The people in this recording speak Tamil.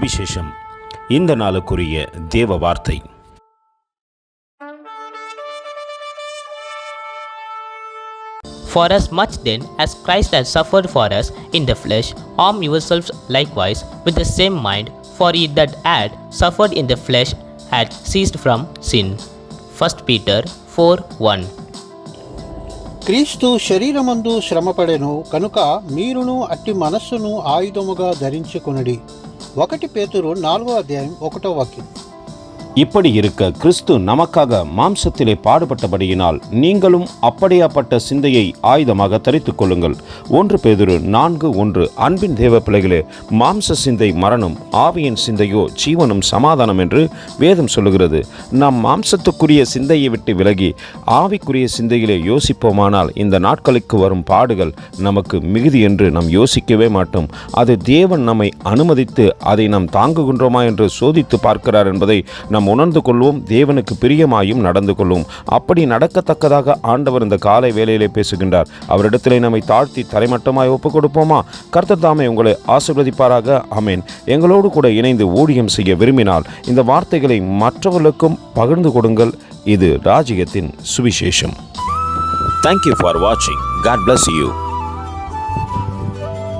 சுவிசேஷம். இந்த நாளுக்குரிய தேவ வார்த்தை. For as much then as Christ has suffered for us in the flesh, arm yourselves likewise with the same mind, for he that had suffered in the flesh had ceased from sin. 1 Peter 4:1. క్రీస్తు శరీరమందు శ్రమపడెను కనుక మీరును అట్టి మనస్సును ఆయుధముగా ధరించుకొనుడి. 1 పేతురు 4:1. இப்படி இருக்க கிறிஸ்து நமக்காக மாம்சத்திலே பாடுபட்டபடியினால் நீங்களும் அப்படியாப்பட்ட சிந்தையை ஆயுதமாக தரித்துக் கொள்ளுங்கள். 1 பேதுரு 4:1. அன்பின் தேவ பிள்ளைகளே, மாம்ச சிந்தை மரணம், ஆவியின் சிந்தையோ ஜீவனும் சமாதானம் என்று வேதம் சொல்லுகிறது. நாம் மாம்சத்துக்குரிய சிந்தையை விட்டு விலகி ஆவிக்குரிய சிந்தையிலே யோசிப்போமானால் இந்த நாட்களுக்கு வரும் பாடுகள் நமக்கு மிகுதி என்று நாம் யோசிக்கவே மாட்டோம். அது தேவன் நம்மை அனுமதித்து அதை நாம் தாங்குகின்றோமா என்று சோதித்து பார்க்கிறார் என்பதை நாம் உணர்ந்து கொள்வோம். தேவனுக்கு பிரியமாயும் நடந்து கொள்வோம். அப்படி நடக்கத்தக்கதாக ஆண்டவர் இந்த காலை வேளையிலே பேசுகின்றார். அவரிடத்திலே நம்மை தாழ்த்தி தரைமட்டமாய் ஒப்புக் கொடுப்போமா? கர்த்தர் தாமே உங்களை ஆசீர்வதிப்பாராக. ஆமென். எங்களோடு கூட இணைந்து ஊழியம் செய்ய விரும்பினால் இந்த வார்த்தைகளை மற்றவர்களுக்கும் பகிர்ந்து கொடுங்கள். இது ராஜ்யத்தின் சுவிசேஷம். Thank you for watching. God bless you.